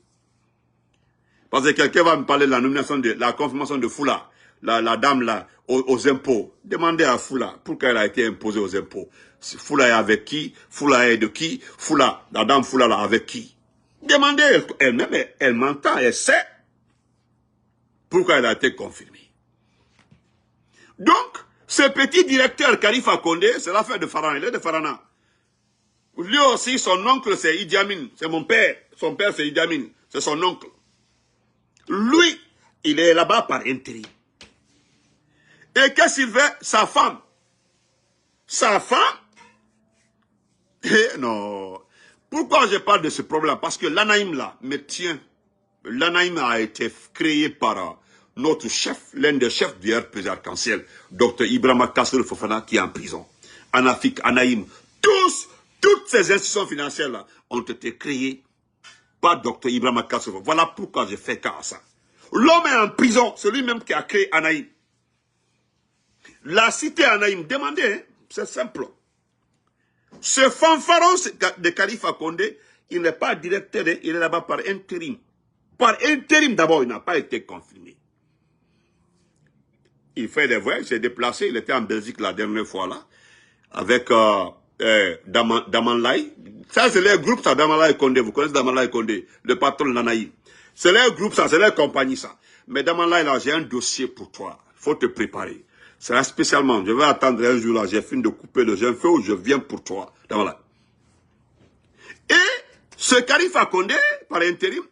Parce que quelqu'un va me parler de la nomination de la confirmation de Foula, la dame là, aux impôts. Demandez à Foula pourquoi elle a été imposée aux impôts. Foula est avec qui? Foula est de qui? Foula, la dame Foula là, avec qui? Demandez elle-même, elle m'entend, elle sait pourquoi elle a été confirmée. Donc, ce petit directeur Khalifa Condé, c'est l'affaire de Farana, il est de Farana. Lui aussi, son oncle, c'est Idi Amin. C'est mon père. Son père, c'est Idi Amin. C'est son oncle. Lui, il est là-bas par intérim. Et qu'est-ce qu'il fait? Sa femme. Non. Pourquoi je parle de ce problème? Parce que l'Anaïm, là, me tient. L'Anaïm a été créé par notre chef, l'un des chefs du RPG Arc-en-Ciel, Dr Ibrahima Kassel Fofana, qui est en prison. En Afrique, Anaïm, toutes ces institutions financières-là ont été créées par Dr Ibrahima Kassel. Voilà pourquoi j'ai fait cas à ça. L'homme est en prison, c'est lui-même qui a créé Anaïm. La cité Anaïm, demandez, hein, c'est simple. Ce fanfaron de Khalifa Condé, il n'est pas directeur, il est là-bas par intérim. Par intérim d'abord, il n'a pas été confirmé. Il fait des voyages, il s'est déplacé, il était en Belgique la dernière fois là, avec Damanlai. Ça c'est leur groupe, ça, Damanlai Condé, vous connaissez Damanlai Condé, le patron de Nanaï. C'est leur groupe, ça, c'est leur compagnie ça. Mais Damanlai là, j'ai un dossier pour toi, il faut te préparer. C'est là spécialement, je vais attendre un jour là, j'ai fini de couper le jeune feu, je viens pour toi, Damanlai. Et ce Khalifa Condé, par intérim,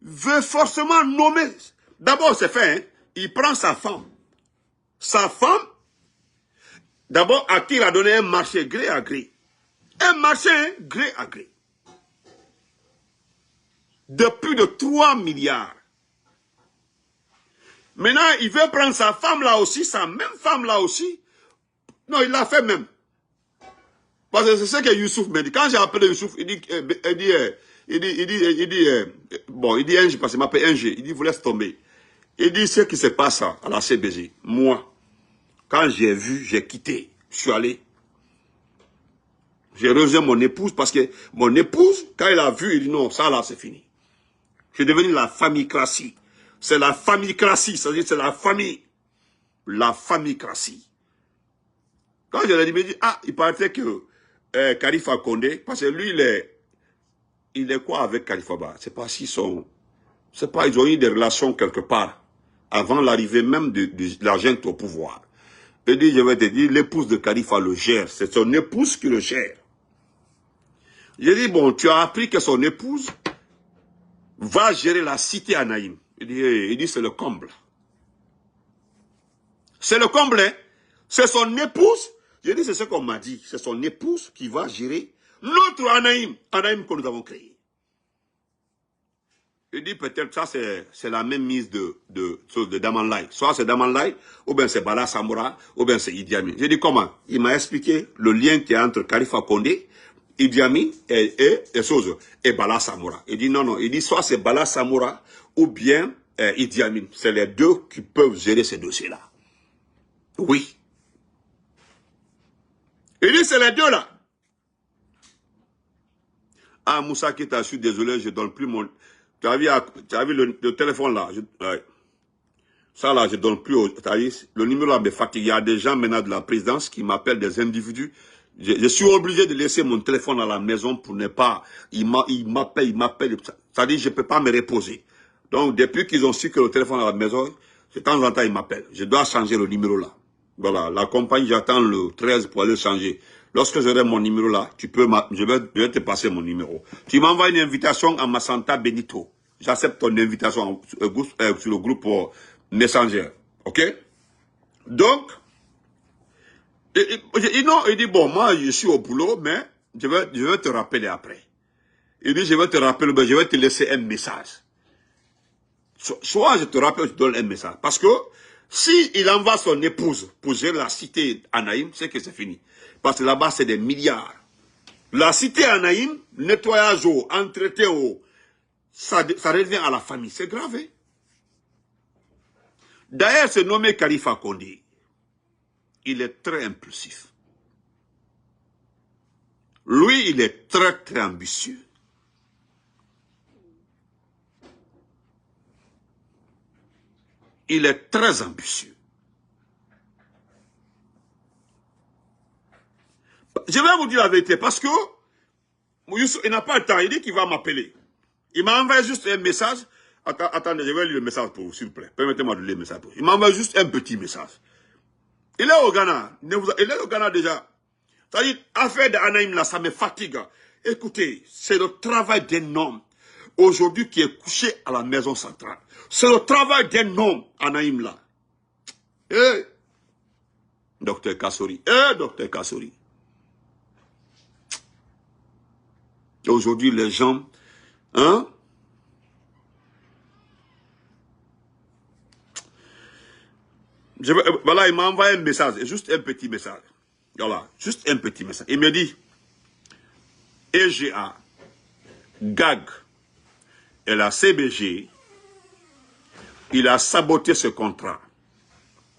veut forcément nommer. D'abord, c'est fait, hein, il prend sa femme. Sa femme, d'abord, à qui il a donné un marché gré à gré. Un marché hein, gré à gré. De plus de 3 milliards. Maintenant, il veut prendre sa femme là aussi, sa même femme là aussi. Non, il l'a fait même. Parce que c'est ce que Youssouf m'a dit. Quand j'ai appelé Youssouf, il dit, bon, il dit un G, parce qu'il m'appelle un G. Il dit, vous laisse tomber. Il dit, ce qui se passe à la CBG, moi, quand j'ai vu, j'ai quitté. Je suis allé. J'ai rejoint mon épouse parce que mon épouse, quand elle a vu, il dit non, ça là, c'est fini. Je suis devenu la famille-cratie. C'est la famille-cratie, c'est-à-dire c'est la famille. La famille-cratie. Quand je lui ai dit, il me dit, ah, il paraît que Khalifa Condé, parce que lui, il est quoi avec Khalifa Ba? C'est pas s'ils sont, c'est pas, ils ont eu des relations quelque part, avant l'arrivée même de la gente au pouvoir. Il dit, je vais te dire, l'épouse de Khalifa le gère, c'est son épouse qui le gère. J'ai dit, bon, tu as appris que son épouse va gérer la cité à Naïm. Il dit c'est le comble. C'est le comble, hein. C'est son épouse. J'ai dit, c'est ce qu'on m'a dit. C'est son épouse qui va gérer notre Anaïm. Anaïm que nous avons créé. Il dit, peut-être ça, c'est la même mise de Damanlai. Soit c'est Damanlai, ou bien c'est Bala Samoura, ou bien c'est Idi Amin. J'ai dit, comment? Il m'a expliqué le lien qu'il y a entre Khalifa Condé, Idi Amin et Bala Samoura. Il dit, non, non. Il dit, soit c'est Bala Samoura, ou bien Idi Amin. C'est les deux qui peuvent gérer ces dossiers-là. Oui. Il dit, c'est les deux là. Ah, Moussa Kita, je suis désolé, je ne donne plus mon... Tu as vu le téléphone là, ouais. Ça là, je ne donne plus, le numéro là me fatigue. Il y a des gens maintenant de la présidence qui m'appellent des individus. Je suis obligé de laisser mon téléphone à la maison pour ne pas... Il m'appelle. C'est-à-dire, je ne peux pas me reposer. Donc, depuis qu'ils ont su que le téléphone est à la maison, de temps en temps, ils m'appellent. Je dois changer le numéro là. Voilà, la compagnie, j'attends le 13 pour aller changer. Lorsque j'aurai mon numéro là, je vais te passer mon numéro. Tu m'envoies une invitation à Massanta Benito. J'accepte ton invitation sur le groupe Messenger. Ok? Donc, il dit, bon, moi, je suis au boulot, mais je vais te rappeler après. Il dit, je vais te rappeler, mais je vais te laisser un message. Soit je te rappelle, je te donne un message. Parce que, si il envoie son épouse pour gérer la cité Anaïm, c'est que c'est fini. Parce que là-bas, c'est des milliards. La cité Anaïm, nettoyage eau, entretien eau, ça revient à la famille. C'est grave. Hein? D'ailleurs, ce nommé Khalifa Condé, il est très impulsif. Lui, il est très, très ambitieux. Il est très ambitieux. Je vais vous dire la vérité, parce que il n'a pas le temps, il dit qu'il va m'appeler. Il m'a envoyé juste un message. Attendez, je vais lire le message pour vous, s'il vous plaît. Permettez-moi de lire le message pour vous. Il m'a envoyé juste un petit message. Il est au Ghana. Il est au Ghana déjà. C'est-à-dire, affaire d'Anaïm là, ça me fatigue. Écoutez, c'est le travail d'un homme aujourd'hui qui est couché à la maison centrale. C'est le travail d'un homme, Anaïm là. Docteur Kassori. Docteur Kassori. Aujourd'hui, les gens, hein? Voilà, il m'a envoyé un message, juste un petit message. Voilà, juste un petit message. Il me dit, EGA, GAG et la CBG, il a saboté ce contrat.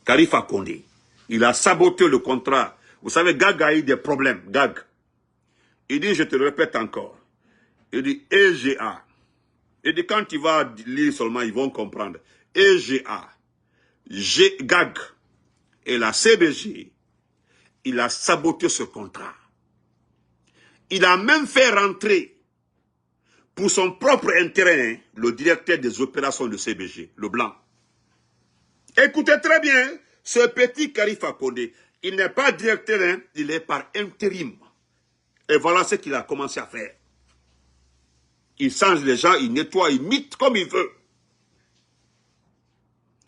Khalifa Condé, il a saboté le contrat. Vous savez, GAG a eu des problèmes, GAG. Il dit, je te le répète encore, il dit EGA. Il dit, quand tu vas lire seulement, ils vont comprendre. EGA, GAG et la CBG, il a saboté ce contrat. Il a même fait rentrer, pour son propre intérêt, hein, le directeur des opérations de CBG, le blanc. Écoutez très bien, ce petit Khalifa Condé, il n'est pas directeur, hein, il est par intérim. Et voilà ce qu'il a commencé à faire. Il change les gens, il nettoie, il mite comme il veut.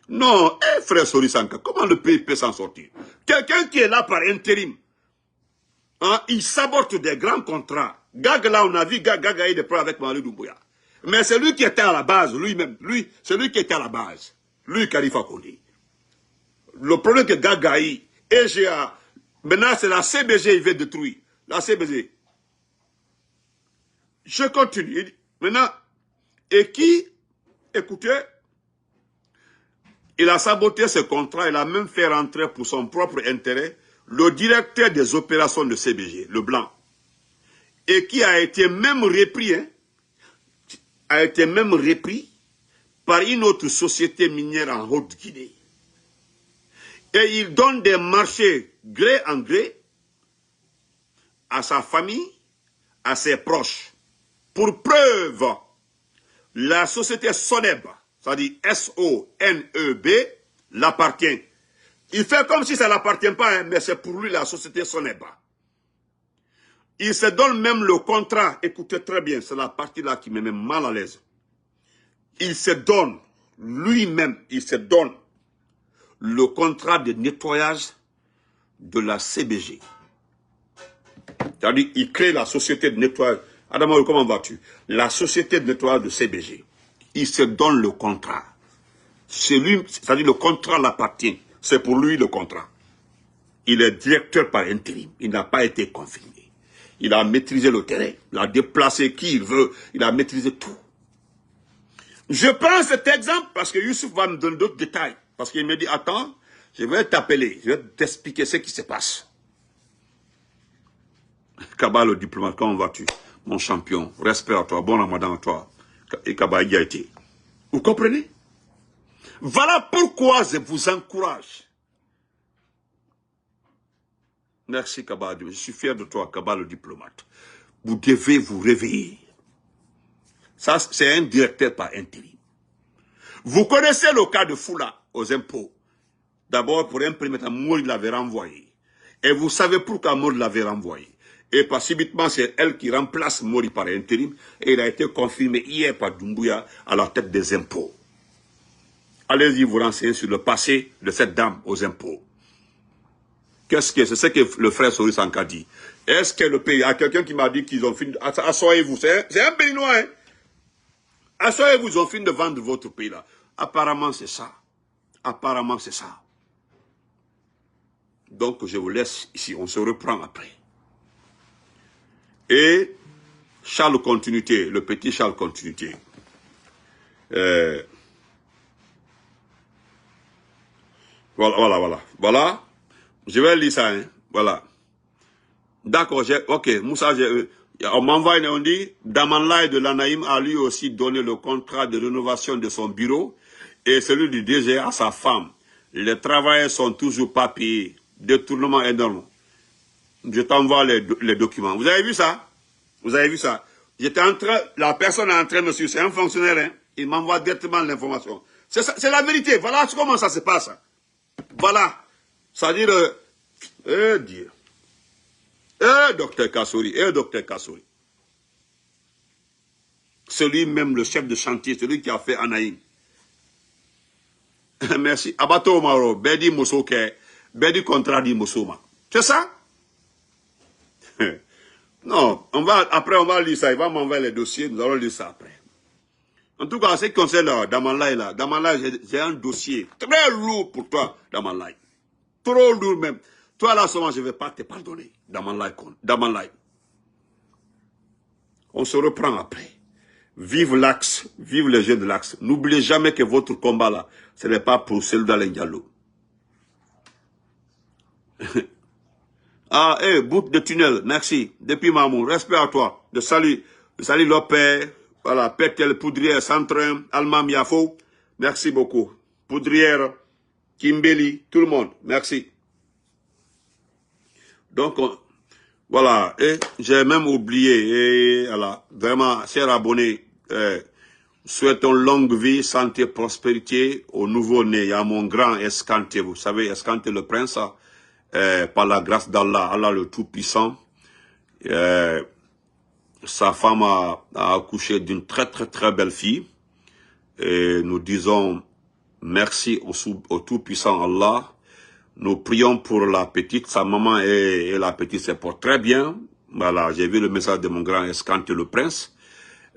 Non, frère Sorisanka, comment le pays peut s'en sortir? Quelqu'un qui est là par intérim, hein, il sabote des grands contrats. Gag, là, on a vu Gag a eu des problèmes avec Mamadou Doumbouya. Mais c'est lui qui était à la base, lui-même. C'est lui qui était à la base. Lui, Khalifa Condé. Le problème que Gag a eu, EGA, maintenant c'est la CBG, il veut détruire. La CBG. Je continue. Maintenant, et qui, écoutez, il a saboté ce contrat, il a même fait rentrer pour son propre intérêt le directeur des opérations de CBG, le blanc. Et qui a été même repris, hein, a été même repris par une autre société minière en Haute-Guinée. Et il donne des marchés gré en gré à sa famille, à ses proches. Pour preuve, la société Soneb, c'est-à-dire S-O-N-E-B, l'appartient. Il fait comme si ça ne l'appartient pas, hein, mais c'est pour lui la société Soneb. Il se donne même le contrat, écoutez très bien, c'est la partie là qui me met mal à l'aise. Il se donne, lui-même, il se donne le contrat de nettoyage de la CBG. C'est-à-dire, il crée la société de nettoyage. Adama, comment vas-tu? La société de nettoyage de CBG. Il se donne le contrat. C'est lui, c'est-à-dire le contrat l'appartient. C'est pour lui le contrat. Il est directeur par intérim. Il n'a pas été confirmé. Il a maîtrisé le terrain. Il a déplacé qui il veut. Il a maîtrisé tout. Je prends cet exemple parce que Youssouf va me donner d'autres détails. Parce qu'il me dit, attends, je vais t'appeler. Je vais t'expliquer ce qui se passe. Kaba le diplomate, comment vas-tu? Mon champion, respect à toi, bon ramadan à toi. Et Kaba y a été. Vous comprenez? Voilà pourquoi je vous encourage. Merci Kaba, je suis fier de toi, Kaba le diplomate. Vous devez vous réveiller. Ça, c'est un directeur par intérim. Vous connaissez le cas de Foula aux impôts. D'abord, pour imprimer, Mori l'avait renvoyé. Et vous savez pourquoi Mori l'avait renvoyé. Et pas subitement, c'est elle qui remplace Mori par intérim. Et il a été confirmé hier par Doumbouya à la tête des impôts. Allez-y vous renseigner sur le passé de cette dame aux impôts. Qu'est-ce que c'est ce que le frère Sori Sanka dit? Est-ce que le pays, il y a quelqu'un qui m'a dit qu'ils ont fini, assoyez-vous, c'est un pays noir, hein? Assoyez-vous, ils ont fini de vendre votre pays là. Apparemment c'est ça. Apparemment c'est ça. Donc je vous laisse ici, on se reprend après. Et Charles Continuité, le petit Charles Continuité. Voilà. Je vais lire ça, hein. Voilà. D'accord, ok, Moussa, on m'envoie, on dit, Damanlai de l'Anaïm a lui aussi donné le contrat de rénovation de son bureau et celui du DG à sa femme. Les travailleurs sont toujours pas payés. Détournement énorme. Je t'envoie les documents. Vous avez vu ça? Vous avez vu ça? J'étais en train, la personne est en train de me suivre, c'est un fonctionnaire, hein? Il m'envoie directement l'information. C'est la vérité. Voilà comment ça se passe. Voilà. C'est-à-dire, Dieu. Docteur Kassouri, docteur Kassouri. Celui-même, le chef de chantier, celui qui a fait Anaïm. Merci. Abato Maro, Bedi Mosoke, Bedi Contradi Mosoma. C'est ça? Non, après on va lire ça, il va m'envoyer les dossiers, nous allons lire ça après. En tout cas, en ce qui concerne Damalai, là, j'ai un dossier très lourd pour toi, Damalai. Trop lourd même. Toi, là, seulement, je ne vais pas te pardonner, Damalai. On se reprend après. Vive l'Axe, vive les jeux de l'Axe. N'oubliez jamais que votre combat, là, ce n'est pas pour celui d'Alain Diallo. Ah, bout de tunnel, merci. Depuis Mamou, respect à toi. De salut Lopé, voilà, Petel, Poudrière, Centrin, Almam Yafo, merci beaucoup. Poudrière, Kimbeli, tout le monde, merci. Donc, voilà, et j'ai même oublié, et voilà, vraiment, chers abonnés, souhaitons longue vie, santé, prospérité au nouveau-né. Il y a mon grand Escanté, vous savez, Escanté le prince, par la grâce d'Allah, Allah le Tout-Puissant. Sa femme a accouché d'une très belle fille. Et nous disons merci au Tout-Puissant Allah. Nous prions pour la petite, sa maman et la petite se portent très bien. Voilà, j'ai vu le message de mon grand Escanté le prince.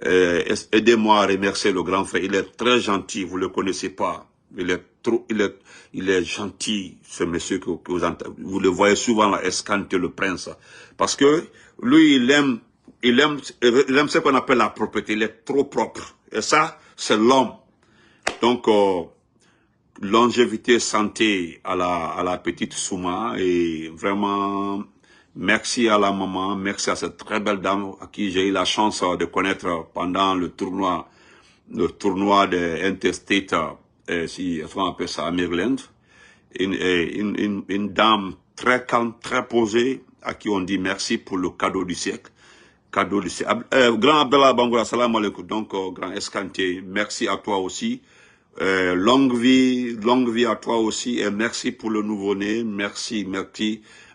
Aidez-moi à remercier le grand frère. Il est très gentil, vous le connaissez pas. Il est gentil, ce monsieur que vous le voyez souvent là, Escanté le prince. Parce que lui, il aime ce qu'on appelle la propreté. Il est trop propre. Et ça, c'est l'homme. Donc, longévité, santé à la petite Souma. Et vraiment, merci à la maman, merci à cette très belle dame à qui j'ai eu la chance de connaître pendant le tournoi de Interstate, si on appelle ça à Maryland. Une dame très calme, très posée, à qui on dit merci pour le cadeau du siècle. Grand Abdallah Bangoura, salam alaikum. Donc, grand Escanté, merci à toi aussi. Longue vie à toi aussi. Et merci pour le nouveau-né. Merci.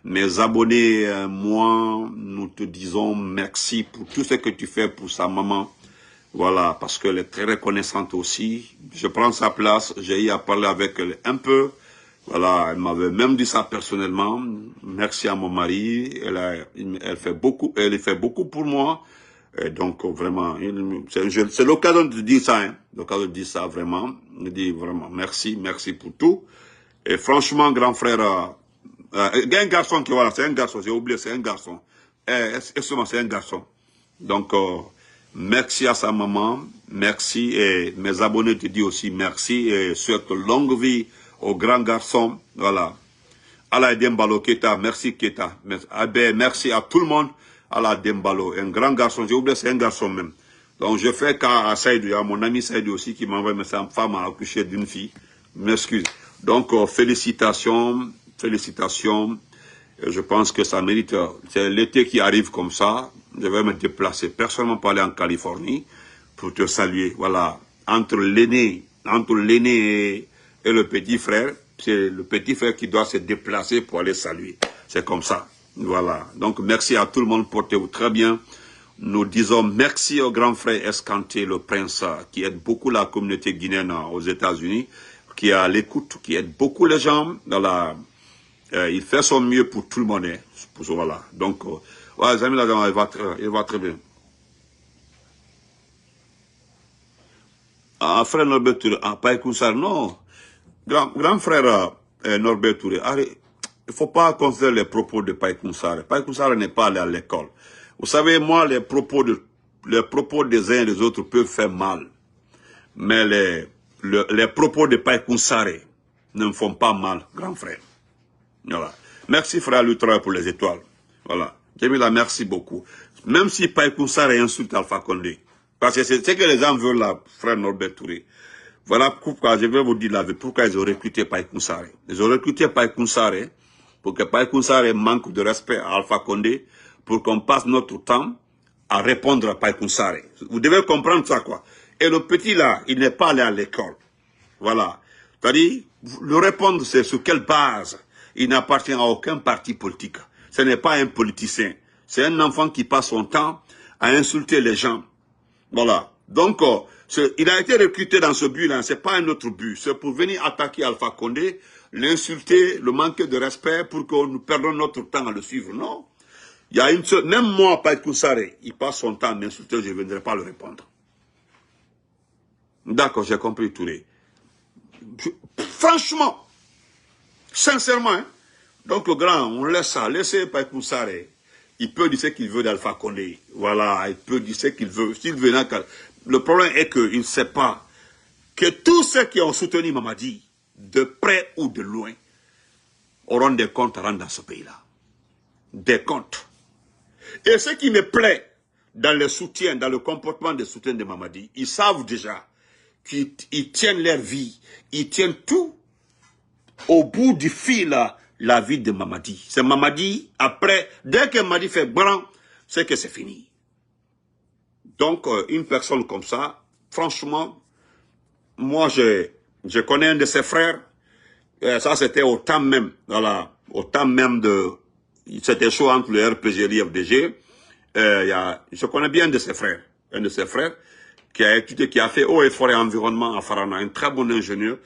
Mes abonnés, moi, nous te disons merci pour tout ce que tu fais pour sa maman. Voilà, parce qu'elle est très reconnaissante aussi. Je prends sa place, j'ai eu à parler avec elle un peu. Voilà, elle m'avait même dit ça personnellement. Merci à mon mari, elle fait beaucoup pour moi. Et donc vraiment, c'est l'occasion de dire ça, hein. L'occasion de dire ça vraiment. Je dis vraiment merci pour tout. Et franchement, grand frère, il y a un garçon qui, voilà, c'est un garçon, j'ai oublié, c'est un garçon. C'est un garçon. Donc, merci à sa maman, merci, et mes abonnés te disent aussi merci, et souhaite longue vie au grand garçon, voilà. Allah Dembalo Keta, merci Keta, merci à tout le monde, Allah Dembalo, un grand garçon, j'ai oublié, c'est un garçon même. Donc, je fais cas à Saïdou, il y a mon ami Saïdou aussi qui m'envoie une femme à accoucher d'une fille, m'excuse. Donc, félicitations. Je pense que ça mérite. C'est l'été qui arrive comme ça. Je vais me déplacer personnellement pour aller en Californie pour te saluer. Voilà. Entre l'aîné et le petit frère, c'est le petit frère qui doit se déplacer pour aller saluer. C'est comme ça. Voilà. Donc, merci à tout le monde. Portez-vous très bien. Nous disons merci au grand frère Escanté, le prince, qui aide beaucoup la communauté guinéenne aux États-Unis, qui est à l'écoute, qui aide beaucoup les gens dans la... il fait son mieux pour tout le monde. Hein, voilà. Donc, ouais, les amis, là, il va très bien. Ah, frère Norbert Touré, pas Koussar, non. Grand frère Norbert Touré, il ne faut pas considérer les propos de Paï Koussar. Paï Koussar n'est pas allé à l'école. Vous savez, moi, les propos des uns et des autres peuvent faire mal. Mais les propos de Paï Koussar ne me font pas mal, grand frère. Voilà. Merci, frère Lutra, pour les étoiles. Voilà. Jamila, merci beaucoup. Même si Paï Koussar insulte Alpha Condé. Parce que c'est ce que les gens veulent là, frère Norbert Touré. Voilà pourquoi je vais vous dire la vérité, pourquoi ils ont recruté Paï Koussar. Ils ont recruté Paï Koussar pour que Paï Koussar manque de respect à Alpha Condé, pour qu'on passe notre temps à répondre à Paï Koussar. Vous devez comprendre ça, quoi. Et le petit là, il n'est pas allé à l'école. Voilà. C'est-à-dire, le répondre, c'est sur quelle base? Il n'appartient à aucun parti politique. Ce n'est pas un politicien. C'est un enfant qui passe son temps à insulter les gens. Voilà. Donc, il a été recruté dans ce but-là. Ce n'est pas un autre but. C'est pour venir attaquer Alpha Condé, l'insulter, le manquer de respect pour que nous perdons notre temps à le suivre. Non. Il y a une seule, même moi, Paï Koussar, il passe son temps à m'insulter, je ne viendrai pas le répondre. D'accord, j'ai compris, Touré. Franchement, sincèrement, hein, donc le grand, on laisse ça, laissez pas pour ça. Il peut dire ce qu'il veut d'Alpha Condé. Voilà, il peut dire ce qu'il veut. S'il veut, le problème est qu'il ne sait pas que tous ceux qui ont soutenu Mamadi, de près ou de loin, auront des comptes à rendre dans ce pays-là. Des comptes. Et ce qui me plaît dans le soutien, dans le comportement des soutiens de Mamadi, ils savent déjà qu'ils tiennent leur vie, ils tiennent tout au bout du fil, la vie de Mamadi. C'est Mamadi, après, dès que Mamadi fait blanc, c'est que c'est fini. Donc, une personne comme ça, franchement, moi, je connais un de ses frères, ça c'était au temps même, voilà, au temps même de, c'était chaud entre le RPG et l'IFDG, je connais bien un de ses frères, qui a étudié, qui a fait eau et forêt environnement à Farana, un très bon ingénieur,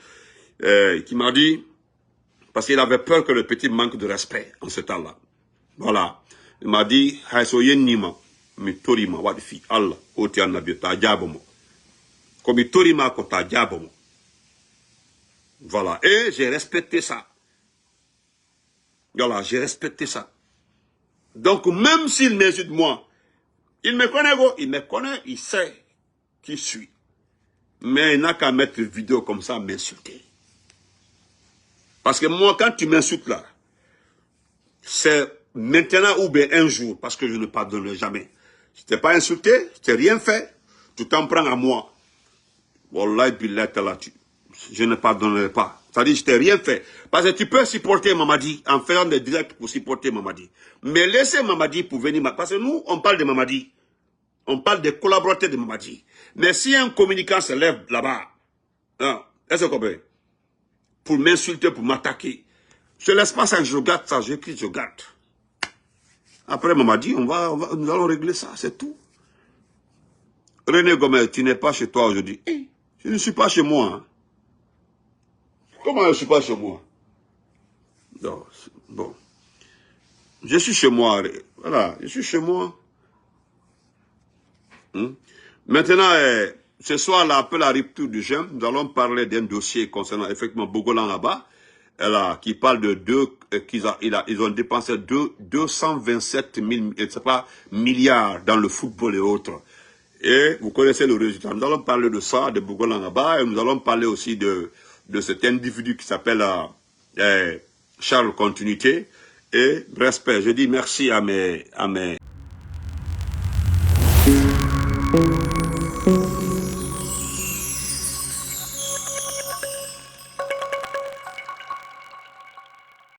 qui m'a dit, parce qu'il avait peur que le petit manque de respect en ce temps-là. Voilà. Il m'a dit, Haïsoyen mi torima wadifi Allah, oti anabi ta diabomo. Comme torima ko ta diabomo. Voilà. Et j'ai respecté ça. Voilà, j'ai respecté ça. Donc, même s'il m'insulte moi, il me connaît, il sait qui je suis. Mais il n'a qu'à mettre une vidéo comme ça, m'insulter. Parce que moi, quand tu m'insultes là, c'est maintenant ou bien un jour, parce que je ne pardonnerai jamais. Je t'ai pas insulté, je t'ai rien fait, tu t'en prends à moi. Wallahi billah talatu. Je ne pardonnerai pas. C'est-à-dire, je t'ai rien fait. Parce que tu peux supporter Mamadi en faisant des directs pour supporter Mamadi. Mais laissez Mamadi pour venir. Parce que nous, on parle de Mamadi. On parle des collaborateurs de Mamadi. Mais si un communicant se lève là-bas, hein, est-ce que vous comprenez? Pour m'insulter, pour m'attaquer. Je ne laisse pas ça, je garde ça, j'écris, je garde. Après, Mamadi, nous allons régler ça, c'est tout. René Gomez, tu n'es pas chez toi aujourd'hui. Je ne suis pas chez moi. Hein. Comment je ne suis pas chez moi? Non, bon. Je suis chez moi. Voilà, je suis chez moi. Maintenant, ce soir, là, après la rupture du jeûne, nous allons parler d'un dossier concernant effectivement Bogolan là-bas, qui parle de ils ont dépensé 227 milliards dans le football et autres. Et vous connaissez le résultat. Nous allons parler de ça, de Bogolan là-bas, et nous allons parler aussi de cet individu qui s'appelle Charles Continuité. Et respect, je dis merci à mes